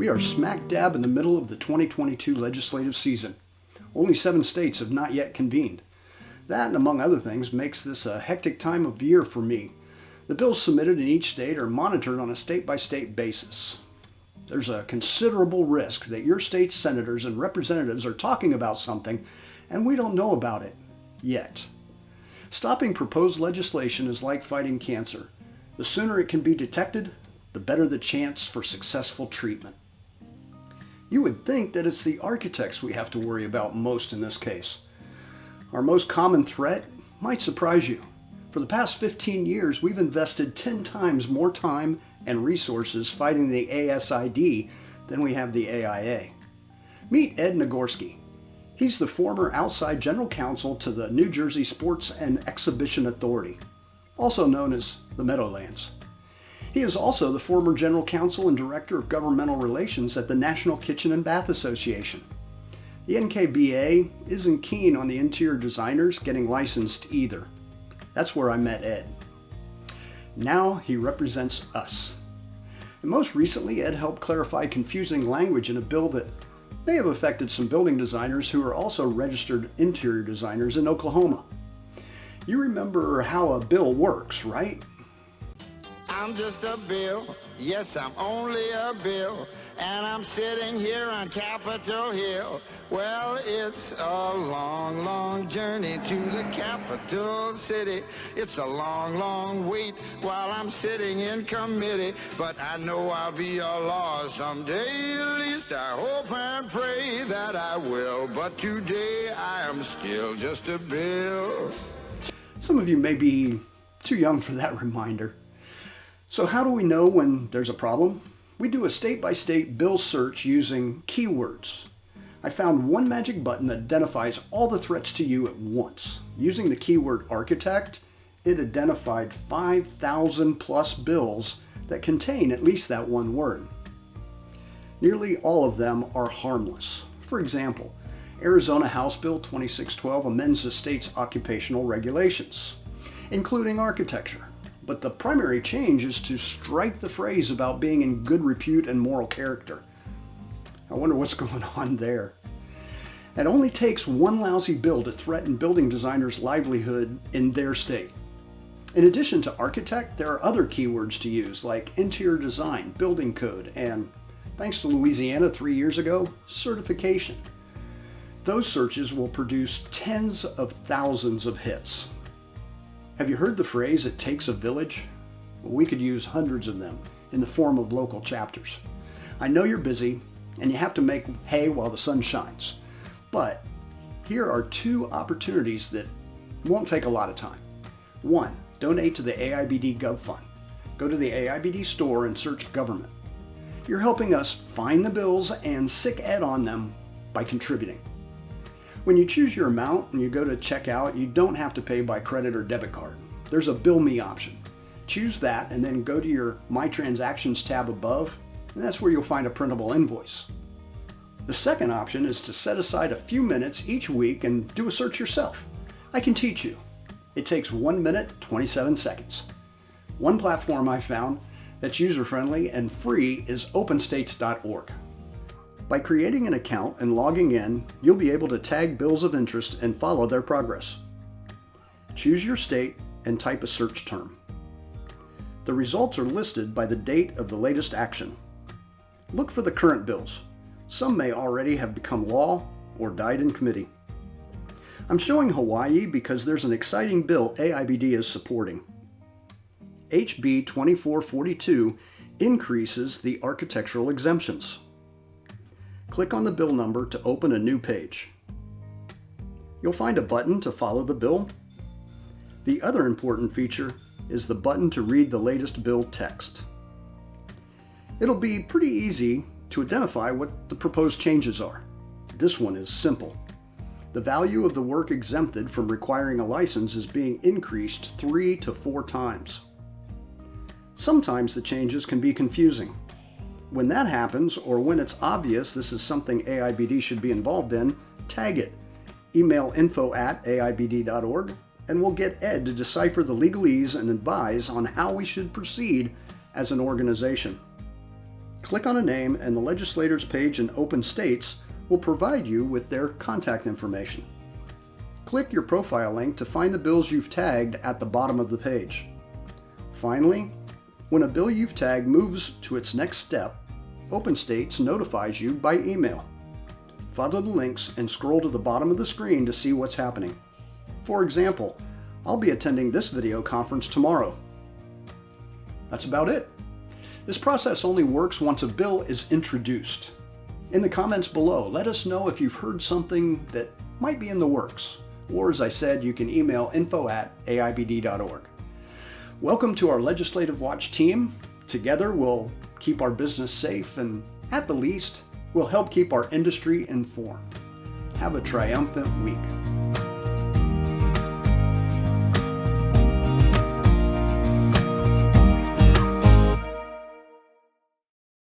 We are smack dab in the middle of the 2022 legislative season. Only 7 states have not yet convened. That, and among other things, makes this a hectic time of year for me. The bills submitted in each state are monitored on a state-by-state basis. There's a considerable risk that your state's senators and representatives are talking about something and we don't know about it yet. Stopping proposed legislation is like fighting cancer. The sooner it can be detected, the better the chance for successful treatment. You would think that it's the architects we have to worry about most in this case. Our most common threat might surprise you. For the past 15 years, we've invested 10 times more time and resources fighting the ASID than we have the AIA. Meet Ed Nagorski. He's the former outside general counsel to the New Jersey Sports and Exhibition Authority, also known as the Meadowlands. He is also the former general counsel and director of governmental relations at the National Kitchen and Bath Association. The NKBA isn't keen on the interior designers getting licensed either. That's where I met Ed. Now he represents us. And most recently, Ed helped clarify confusing language in a bill that may have affected some building designers who are also registered interior designers in Oklahoma. You remember how a bill works, right? I'm just a bill, yes, I'm only a bill, and I'm sitting here on Capitol Hill. Well, it's a long, long journey to the capital city. It's a long, long wait while I'm sitting in committee, but I know I'll be a law someday. At least I hope and pray that I will, but today I am still just a bill. Some of you may be too young for that reminder. So how do we know when there's a problem? We do a state-by-state bill search using keywords. I found one magic button that identifies all the threats to you at once. Using the keyword architect, it identified 5,000 plus bills that contain at least that one word. Nearly all of them are harmless. For example, Arizona House Bill 2612 amends the state's occupational regulations, including architecture. But the primary change is to strike the phrase about being in good repute and moral character. I wonder what's going on there. It only takes one lousy bill to threaten building designers' livelihood in their state. In addition to architect, there are other keywords to use like interior design, building code, and, thanks to Louisiana 3 years ago, certification. Those searches will produce tens of thousands of hits. Have you heard the phrase, "it takes a village"? Well, we could use hundreds of them in the form of local chapters. I know you're busy and you have to make hay while the sun shines, but here are 2 opportunities that won't take a lot of time. 1, donate to the AIBD Gov Fund. Go to the AIBD store and search Government. You're helping us find the bills and sick Ed on them by contributing. When you choose your amount and you go to checkout, you don't have to pay by credit or debit card. There's a Bill Me option. Choose that and then go to your My Transactions tab above, and that's where you'll find a printable invoice. The second option is to set aside a few minutes each week and do a search yourself. I can teach you. It takes 1 minute, 27 seconds. One platform I found that's user-friendly and free is openstates.org. By creating an account and logging in, you'll be able to tag bills of interest and follow their progress. Choose your state and type a search term. The results are listed by the date of the latest action. Look for the current bills. Some may already have become law or died in committee. I'm showing Hawaii because there's an exciting bill AIBD is supporting. HB 2442 increases the architectural exemptions. Click on the bill number to open a new page. You'll find a button to follow the bill. The other important feature is the button to read the latest bill text. It'll be pretty easy to identify what the proposed changes are. This one is simple. The value of the work exempted from requiring a license is being increased 3 to 4 times. Sometimes the changes can be confusing. When that happens, or when it's obvious this is something AIBD should be involved in, tag it. Email info@aibd.org and we'll get Ed to decipher the legalese and advise on how we should proceed as an organization. Click on a name and the legislators page in Open States will provide you with their contact information. Click your profile link to find the bills you've tagged at the bottom of the page. Finally, when a bill you've tagged moves to its next step, Open States notifies you by email. Follow the links and scroll to the bottom of the screen to see what's happening. For example, I'll be attending this video conference tomorrow. That's about it. This process only works once a bill is introduced. In the comments below, let us know if you've heard something that might be in the works. Or as I said, you can email info@aibd.org. Welcome to our Legislative Watch team. Together we'll keep our business safe and, at the least, we'll help keep our industry informed. Have a triumphant week.